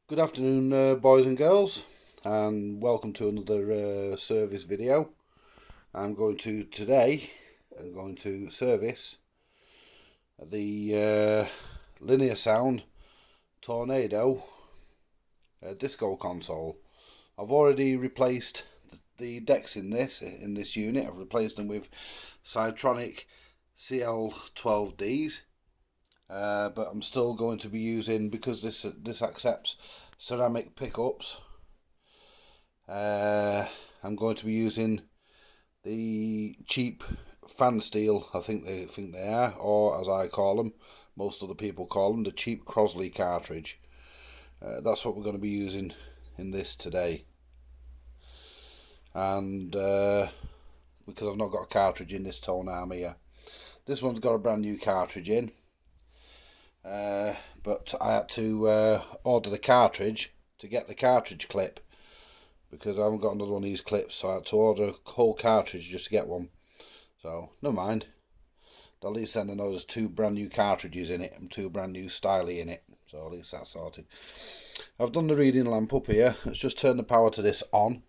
Good afternoon, boys and girls, and welcome to another service video. I'm going to service the Linearsound Tornado disco console. I've already replaced the decks in this unit. I've replaced them with Citronic CL 12Ds. But I'm still going to be using, because this accepts ceramic pickups, I'm going to be using the cheap fan steel, I think they are, or as I call them, most other people call them, the cheap Crosley cartridge. That's what we're going to be using in this today. And because I've not got a cartridge in this tone arm here. This one's got a brand new cartridge in. But I had to order the cartridge to get the cartridge clip, because I haven't got another one of these clips, so I had to order a whole cartridge just to get one. So never mind, at least then I know there's two brand new cartridges in it and two brand new styly in it, so at least that's sorted. I've done the reading lamp up here. Let's just turn the power to this on.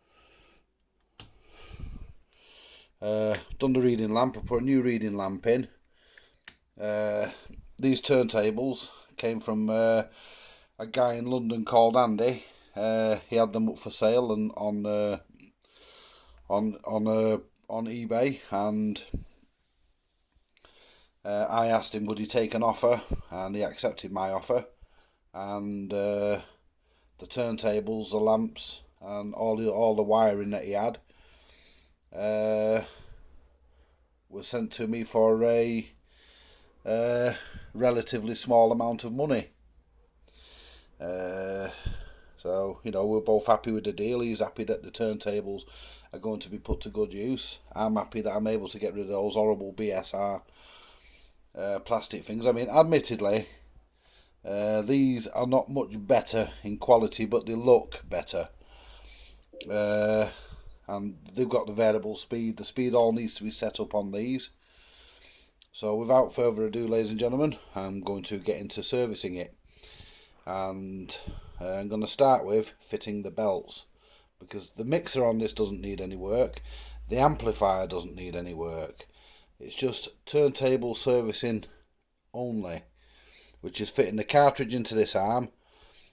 Done the reading lamp. I put a new reading lamp in. These turntables came from a guy in London called Andy. He had them up for sale and on eBay, and I asked him would he take an offer, and he accepted my offer. And the turntables, the lamps, and all the wiring that he had was sent to me for a relatively small amount of money. So, you know, we're both happy with the deal. He's happy that the turntables are going to be put to good use. I'm happy that I'm able to get rid of those horrible BSR plastic things. I mean, admittedly, these are not much better in quality, but they look better. And they've got the variable speed. The speed all needs to be set up on these. So without further ado, ladies and gentlemen, I'm going to get into servicing it. And I'm going to start with fitting the belts, because the mixer on this doesn't need any work. The amplifier doesn't need any work. It's just turntable servicing only, which is fitting the cartridge into this arm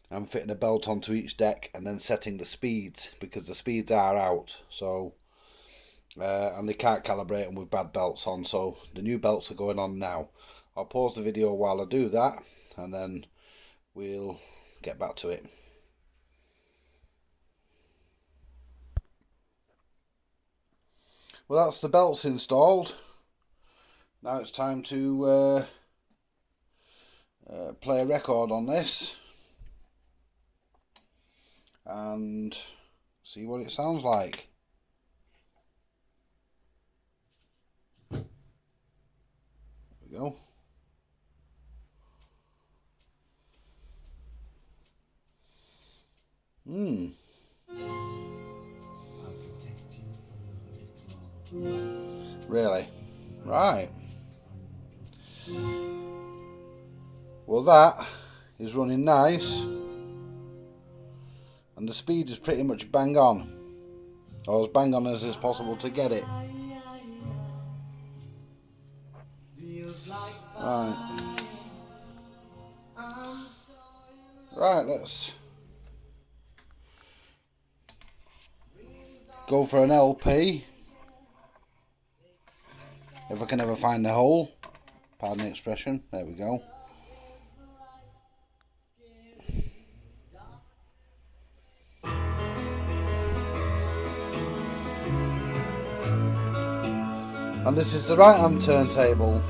and fitting a belt onto each deck, and then setting the speeds, because the speeds are out. So and they can't calibrate them with bad belts on, so the new belts are going on now. I'll pause the video while I do that, and then we'll get back to it. Well, that's the belts installed. Now it's time to play a record on this and see what it sounds like. Go. Really? Right. Well, that is running nice, and the speed is pretty much bang on, or as bang on as is possible to get it. Right, let's go for an LP, if I can ever find the hole, pardon the expression. There we go. And this is the right hand turntable.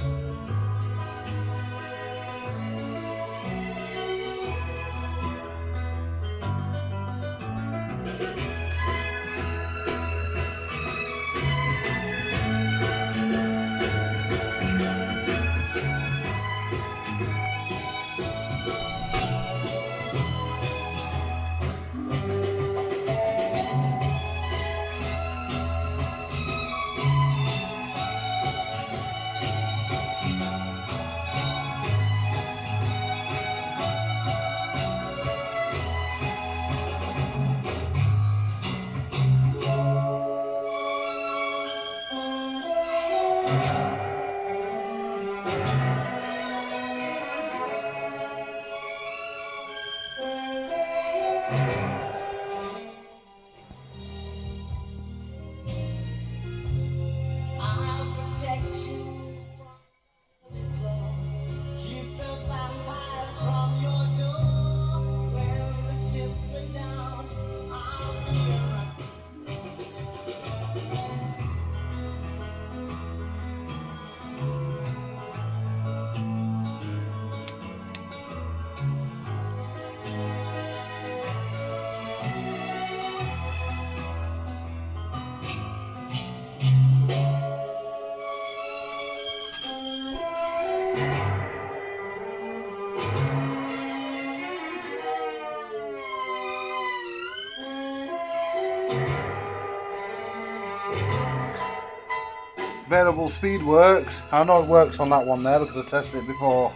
variable speed works. I know it works on that one there because I tested it before.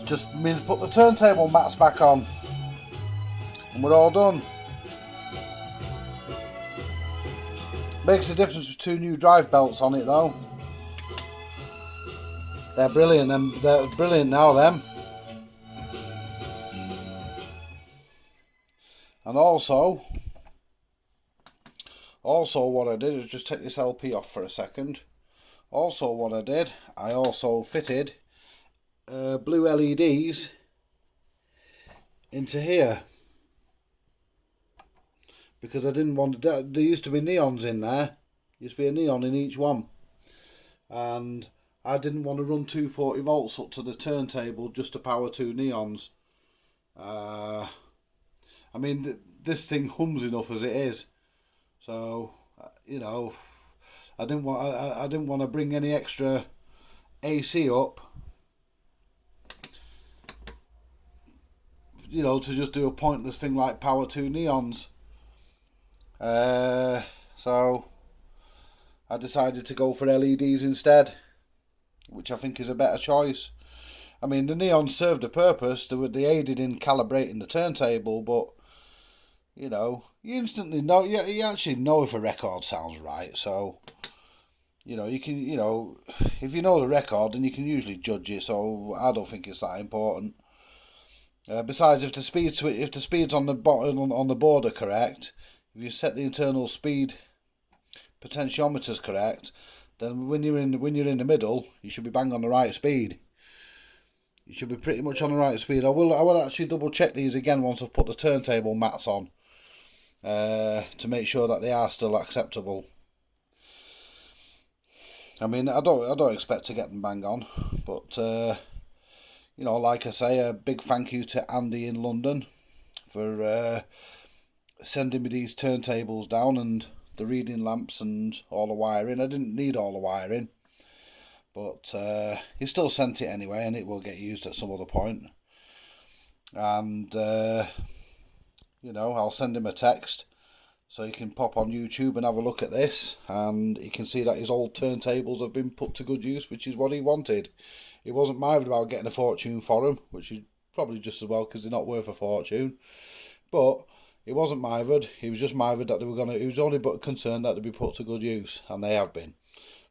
It just means put the turntable mats back on and we're all done. Makes a difference with 2 new drive belts on it though. They're brilliant. They're brilliant now, them. And also what I did is just take this LP off for a second. Also what I did, I also fitted blue LEDs into here. Because I didn't want to, there used to be neons in there. Used to be a neon in each one. And I didn't want to run 240 volts up to the turntable just to power 2 neons. I mean, this thing hums enough as it is. So, you know, I didn't want to bring any extra AC up, you know, to just do a pointless thing like power 2 neons. So I decided to go for LEDs instead, which I think is a better choice. I mean, the neons served a purpose. They aided in calibrating the turntable, but you know, you instantly know. You actually know if a record sounds right. So, you know, you can, you know, if you know the record, then you can usually judge it. So I don't think it's that important. Besides, if the speeds on the bottom on the board are correct, if you set the internal speed potentiometers correct, then when you're in the middle, you should be bang on the right speed. You should be pretty much on the right speed. I will actually double check these again once I've put the turntable mats on, to make sure that they are still acceptable. I mean, I don't expect to get them bang on, but you know, like I say, a big thank you to Andy in London for sending me these turntables down and the reading lamps and all the wiring. I didn't need all the wiring, but he still sent it anyway, and it will get used at some other point. And you know, I'll send him a text so he can pop on YouTube and have a look at this, and he can see that his old turntables have been put to good use, which is what he wanted. He wasn't mired about getting a fortune for them, which is probably just as well because they're not worth a fortune. But he wasn't mired. He was just mired that they were gonna. He was only but concerned that they'd be put to good use, and they have been.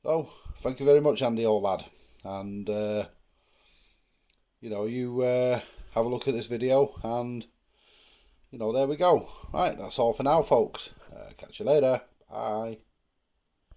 So thank you very much, Andy, old lad. And you know, you have a look at this video, and you know, there we go. Right, that's all for now, folks. Catch you later. Bye.